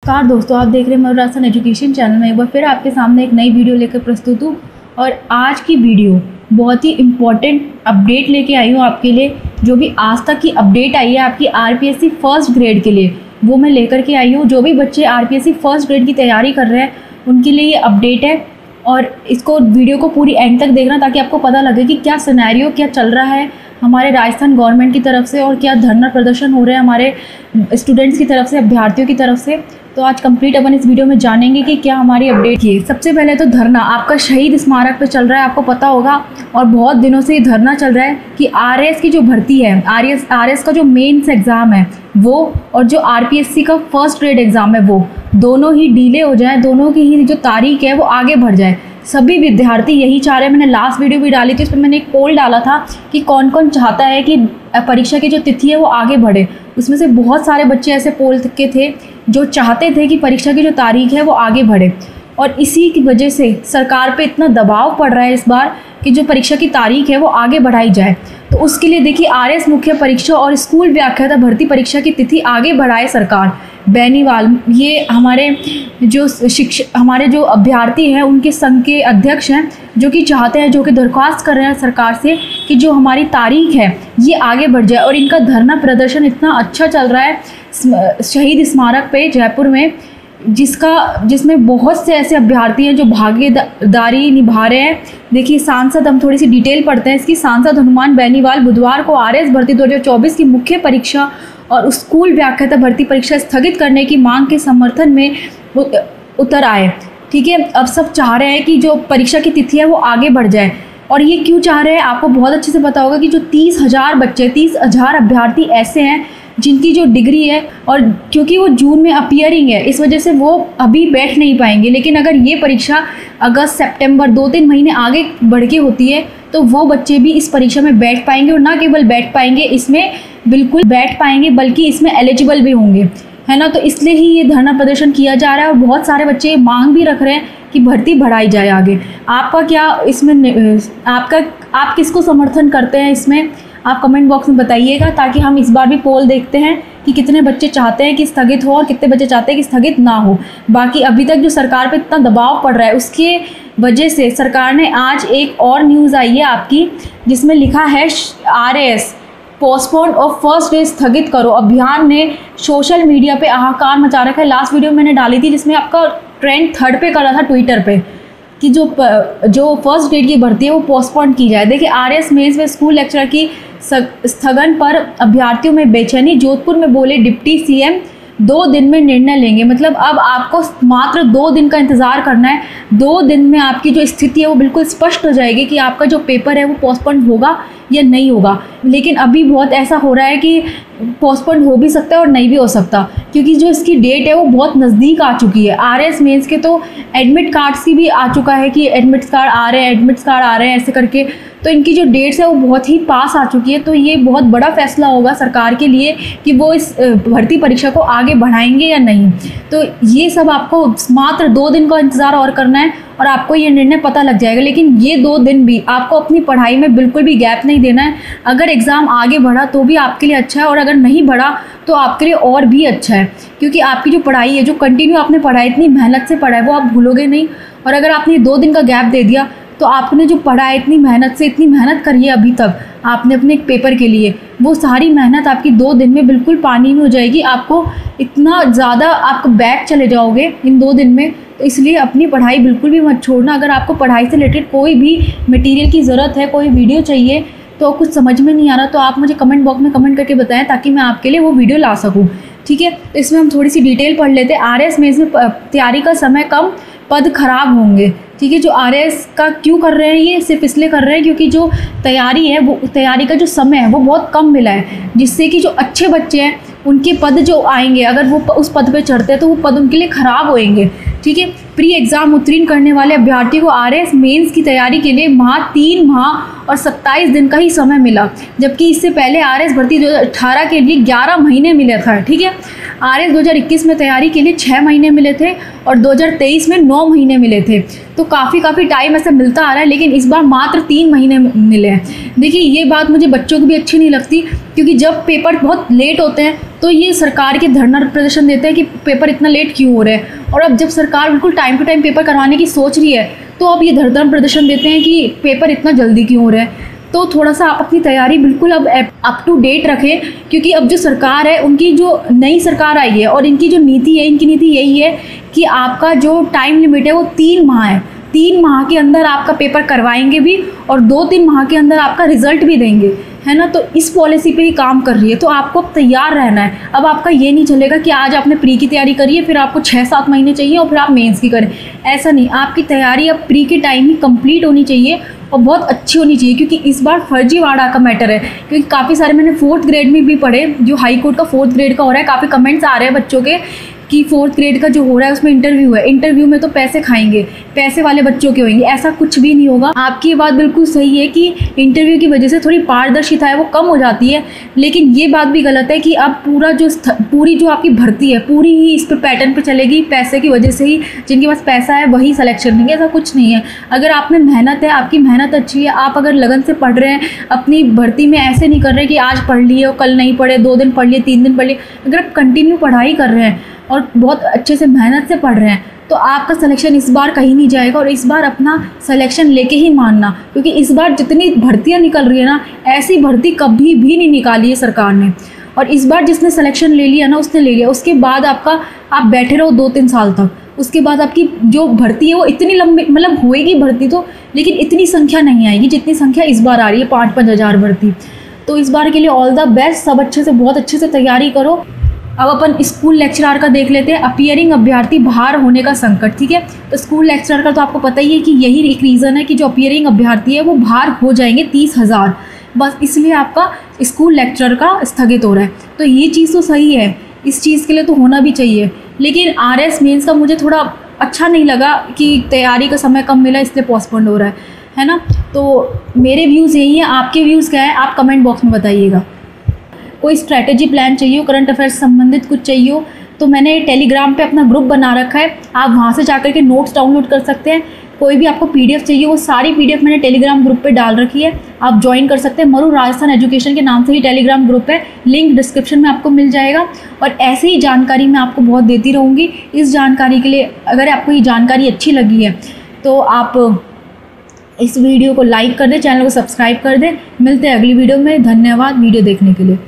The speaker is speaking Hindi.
नमस्कार दोस्तों, आप देख रहे हैं मयूरासन एजुकेशन चैनल में। एक बार फिर आपके सामने एक नई वीडियो लेकर प्रस्तुत हूँ और आज की वीडियो बहुत ही इम्पॉर्टेंट अपडेट लेके आई हूँ आपके लिए। जो भी आज तक की अपडेट आई है आपकी आरपीएससी फर्स्ट ग्रेड के लिए, वो मैं लेकर के आई हूँ। जो भी बच्चे आरपीएससी फर्स्ट ग्रेड की तैयारी कर रहे हैं उनके लिए ये अपडेट है और इसको वीडियो को पूरी एंड तक देखना ताकि आपको पता लगे कि क्या सिनेरियो क्या चल रहा है हमारे राजस्थान गवर्नमेंट की तरफ से और क्या धरना प्रदर्शन हो रहे हैं हमारे स्टूडेंट्स की तरफ से, अभ्यर्थियों की तरफ से। तो आज कंप्लीट अपन इस वीडियो में जानेंगे कि क्या हमारी अपडेट की है। सबसे पहले तो धरना आपका शहीद स्मारक पे चल रहा है, आपको पता होगा, और बहुत दिनों से ये धरना चल रहा है कि आरएस की जो भर्ती है, आरएस का जो मेंस एग्ज़ाम है वो और जो आरपीएससी का फर्स्ट ग्रेड एग्ज़ाम है वो दोनों ही डिले हो जाए, दोनों की ही जो तारीख है वो आगे बढ़ जाए। सभी विद्यार्थी यही चाह रहे हैं। मैंने लास्ट वीडियो भी डाली थी, उस पर मैंने एक पोल डाला था कि कौन कौन चाहता है कि परीक्षा की जो तिथि है वो आगे बढ़े। उसमें से बहुत सारे बच्चे ऐसे पोल के थे जो चाहते थे कि परीक्षा की जो तारीख है वो आगे बढ़े, और इसी की वजह से सरकार पे इतना दबाव पड़ रहा है इस बार कि जो परीक्षा की तारीख है वो आगे बढ़ाई जाए। तो उसके लिए देखिए, आरएस मुख्य परीक्षा और स्कूल व्याख्याता भर्ती परीक्षा की तिथि आगे बढ़ाए सरकार। बेनीवाल, ये हमारे जो अभ्यर्थी हैं उनके संघ के अध्यक्ष हैं, जो कि चाहते हैं, जो कि दरख्वास्त कर रहे हैं सरकार से कि जो हमारी तारीख है ये आगे बढ़ जाए। और इनका धरना प्रदर्शन इतना अच्छा चल रहा है शहीद स्मारक पे जयपुर में, जिसमें बहुत से ऐसे अभ्यर्थी हैं जो भागीदारी निभा रहे हैं। देखिए सांसद, हम थोड़ी सी डिटेल पढ़ते हैं इसकी। सांसद हनुमान बेनीवाल बुधवार को आरएस भर्ती 2024 की मुख्य परीक्षा और स्कूल व्याख्याता भर्ती परीक्षा स्थगित करने की मांग के समर्थन में उतर आए। ठीक है, अब सब चाह रहे हैं कि जो परीक्षा की तिथि है वो आगे बढ़ जाए। और ये क्यों चाह रहे हैं आपको बहुत अच्छे से पता होगा कि जो 30,000 बच्चे, 30,000 अभ्यर्थी ऐसे हैं जिनकी जो डिग्री है, और क्योंकि वो जून में अपीयरिंग है इस वजह से वो अभी बैठ नहीं पाएंगे। लेकिन अगर ये परीक्षा अगस्त सितंबर 2-3 महीने आगे बढ़ के होती है तो वो बच्चे भी इस परीक्षा में बैठ पाएंगे, और ना केवल बैठ पाएंगे, इसमें बिल्कुल बैठ पाएंगे बल्कि इसमें एलिजिबल भी होंगे, है ना। तो इसलिए ही ये धरना प्रदर्शन किया जा रहा है और बहुत सारे बच्चे मांग भी रख रहे हैं कि भर्ती बढ़ाई जाए आगे। आपका क्या इसमें आप किसको समर्थन करते हैं इसमें, आप कमेंट बॉक्स में बताइएगा, ताकि हम इस बार भी पोल देखते हैं कि कितने बच्चे चाहते हैं कि स्थगित हो और कितने बच्चे चाहते हैं कि स्थगित ना हो। बाकी अभी तक जो सरकार पे इतना दबाव पड़ रहा है उसके वजह से सरकार ने आज एक और न्यूज़ आई है आपकी, जिसमें लिखा है आरएस पोस्टपोन और फर्स्ट डे स्थगित करो अभियान ने सोशल मीडिया पे हाहाकार मचा रखा है। लास्ट वीडियो मैंने डाली थी जिसमें आपका ट्रेंड 3rd पे कर रहा था ट्विटर पे कि जो फर्स्ट ग्रेड की भर्ती है वो पोस्टपोन की जाए। देखिए, आरएस मेंस में स्कूल लेक्चरर की स्थगन पर अभ्यर्थियों में बेचैनी। जोधपुर में बोले डिप्टी सीएम 2 दिन में निर्णय लेंगे। मतलब अब आपको मात्र 2 दिन का इंतज़ार करना है। 2 दिन में आपकी जो स्थिति है वो बिल्कुल स्पष्ट हो जाएगी कि आपका जो पेपर है वो पोस्टपोन होगा या नहीं होगा। लेकिन अभी बहुत ऐसा हो रहा है कि पोस्टपोन हो भी सकता है और नहीं भी हो सकता, क्योंकि जो इसकी डेट है वो बहुत नज़दीक आ चुकी है। आरएस मेंस के तो एडमिट कार्ड्स की भी आ चुका है कि एडमिट कार्ड आ रहे हैं ऐसे करके, तो इनकी जो डेट्स है वो बहुत ही पास आ चुकी है। तो ये बहुत बड़ा फैसला होगा सरकार के लिए कि वो इस भर्ती परीक्षा को आगे बढ़ाएंगे या नहीं। तो ये सब आपको मात्र 2 दिन का इंतज़ार और करना है और आपको ये निर्णय पता लग जाएगा। लेकिन ये 2 दिन भी आपको अपनी पढ़ाई में बिल्कुल भी गैप नहीं देना है। अगर एग्ज़ाम आगे बढ़ा तो भी आपके लिए अच्छा है, और अगर नहीं बढ़ा तो आपके लिए और भी अच्छा है, क्योंकि आपकी जो पढ़ाई है, जो कंटिन्यू आपने पढ़ा है, इतनी मेहनत से पढ़ा है, वो आप भूलोगे नहीं। और अगर आपने 2 दिन का गैप दे दिया तो आपने जो पढ़ा है, इतनी मेहनत करी है अभी तक आपने अपने एक पेपर के लिए, वो सारी मेहनत आपकी 2 दिन में बिल्कुल पानी में हो जाएगी। आपको इतना ज़्यादा आपको बैक चले जाओगे इन 2 दिन में। तो इसलिए अपनी पढ़ाई बिल्कुल भी मत छोड़ना। अगर आपको पढ़ाई से रिलेटेड कोई भी मटेरियल की ज़रूरत है, कोई वीडियो चाहिए, तो कुछ समझ में नहीं आ रहा, तो आप मुझे कमेंट बॉक्स में कमेंट करके बताएं ताकि मैं आपके लिए वो वीडियो ला सकूं। ठीक है, तो इसमें हम थोड़ी सी डिटेल पढ़ लेते हैं। आरएस में इसमें तैयारी का समय कम, पद खराब होंगे। ठीक है, जो आरएस का क्यों कर रहे हैं, ये सिर्फ इसलिए कर रहे हैं क्योंकि जो तैयारी है वो तैयारी का जो समय है वो बहुत कम मिला है, जिससे कि जो अच्छे बच्चे हैं उनके पद जो आएंगे, अगर वो उस पद पे चढ़ते हैं तो वो पद उनके लिए ख़राब होएंगे। ठीक है, प्री एग्ज़ाम उत्तीर्ण करने वाले अभ्यर्थी को आरएस मेंस की तैयारी के लिए 3 माह और 27 दिन का ही समय मिला, जबकि इससे पहले आरएस भर्ती 2018 के लिए 11 महीने मिले था। ठीक है, RS 2021 में तैयारी के लिए 6 महीने मिले थे और 2023 में 9 महीने मिले थे। तो काफ़ी टाइम ऐसा मिलता आ रहा है, लेकिन इस बार मात्र 3 महीने मिले हैं। देखिए ये बात मुझे बच्चों को भी अच्छी नहीं लगती, क्योंकि जब पेपर बहुत लेट होते हैं तो ये सरकार के धरना प्रदर्शन देते हैं कि पेपर इतना लेट क्यों हो रहे हैं। और अब जब सरकार बिल्कुल टाइम टू टाइम पेपर करवाने की सोच रही है तो अब ये धरना प्रदर्शन देते हैं कि पेपर इतना जल्दी क्यों हो रहा है। तो थोड़ा सा आप अपनी तैयारी बिल्कुल अब अप टू डेट रखें, क्योंकि अब जो सरकार है, उनकी जो नई सरकार आई है और इनकी जो नीति है, इनकी नीति यही है कि आपका जो टाइम लिमिट है वो 3 माह है। 3 माह के अंदर आपका पेपर करवाएंगे भी और 2-3 माह के अंदर आपका रिजल्ट भी देंगे, है ना। तो इस पॉलिसी पे ही काम कर रही है, तो आपको अब तैयार रहना है। अब आपका ये नहीं चलेगा कि आज आपने प्री की तैयारी करी है, फिर आपको 6-7 महीने चाहिए और फिर आप मेंस की करें। ऐसा नहीं, आपकी तैयारी अब प्री के टाइम ही कंप्लीट होनी चाहिए और बहुत अच्छी होनी चाहिए, क्योंकि इस बार फर्जीवाड़ा का मैटर है। क्योंकि काफ़ी सारे मैंने 4th ग्रेड में भी पढ़े, जो हाई कोर्ट का 4th ग्रेड का हो रहा है, काफ़ी कमेंट्स आ रहे हैं बच्चों के कि 4th ग्रेड का जो हो रहा है उसमें इंटरव्यू है, इंटरव्यू में तो पैसे खाएंगे, पैसे वाले बच्चों के होंगे। ऐसा कुछ भी नहीं होगा। आपकी ये बात बिल्कुल सही है कि इंटरव्यू की वजह से थोड़ी पारदर्शिता है वो कम हो जाती है, लेकिन ये बात भी गलत है कि आप पूरी जो आपकी भर्ती है पूरी ही इस पे पैटर्न पे चलेगी, पैसे की वजह से ही, जिनके पास पैसा है वही सिलेक्शन लेंगे। ऐसा कुछ नहीं है। अगर आप में मेहनत है, आपकी मेहनत अच्छी है, आप अगर लगन से पढ़ रहे हैं अपनी भर्ती में, ऐसे नहीं कर रहे कि आज पढ़ लिए और कल नहीं पढ़े, 2 दिन पढ़ लिए, 3 दिन पढ़ लिए, अगर आप कंटिन्यू पढ़ाई कर रहे हैं और बहुत अच्छे से मेहनत से पढ़ रहे हैं तो आपका सिलेक्शन इस बार कहीं नहीं जाएगा। और इस बार अपना सिलेक्शन लेके ही मानना, क्योंकि इस बार जितनी भर्तियां निकल रही है ना, ऐसी भर्ती कभी भी नहीं निकाली है सरकार ने। और इस बार जिसने सिलेक्शन ले लिया ना, उसने ले लिया। उसके बाद आप बैठे रहो 2-3 साल तक, उसके बाद आपकी जो भर्ती है वो इतनी लंबी, मतलब होएगी भर्ती तो, लेकिन इतनी संख्या नहीं आएगी जितनी संख्या इस बार आ रही है, 5-5 हज़ार भर्ती। तो इस बार के लिए ऑल द बेस्ट, सब अच्छे से, बहुत अच्छे से तैयारी करो। अब अपन स्कूल लेक्चरर का देख लेते हैं, अपीयरिंग अभ्यर्थी बाहर होने का संकट। ठीक है, तो स्कूल लेक्चरर का तो आपको पता ही है कि यही एक रीज़न है कि जो अपीयरिंग अभ्यर्थी है वो बाहर हो जाएंगे 30,000, बस इसलिए आपका स्कूल लेक्चरर का स्थगित हो रहा है। तो ये चीज़ तो सही है, इस चीज़ के लिए तो होना भी चाहिए। लेकिन RS मेंस का मुझे थोड़ा अच्छा नहीं लगा कि तैयारी का समय कम मिला, इसलिए पोस्टपोन्ड हो रहा है ना। तो मेरे व्यूज़ यही हैं, आपके व्यूज़ क्या है आप कमेंट बॉक्स में बताइएगा। कोई स्ट्रैटेजी प्लान चाहिए हो, करंट अफेयर्स से संबंधित कुछ चाहिए हो, तो मैंने टेलीग्राम पे अपना ग्रुप बना रखा है, आप वहाँ से जाकर के नोट्स डाउनलोड कर सकते हैं। कोई भी आपको PDF चाहिए, वो सारी PDF मैंने टेलीग्राम ग्रुप पे डाल रखी है, आप ज्वाइन कर सकते हैं। मरु राजस्थान एजुकेशन के नाम से ही टेलीग्राम ग्रुप है, लिंक डिस्क्रिप्शन में आपको मिल जाएगा। और ऐसे ही जानकारी मैं आपको बहुत देती रहूँगी। इस जानकारी के लिए, अगर आपको ये जानकारी अच्छी लगी है तो आप इस वीडियो को लाइक कर दें, चैनल को सब्सक्राइब कर दें। मिलते हैं अगली वीडियो में। धन्यवाद वीडियो देखने के लिए।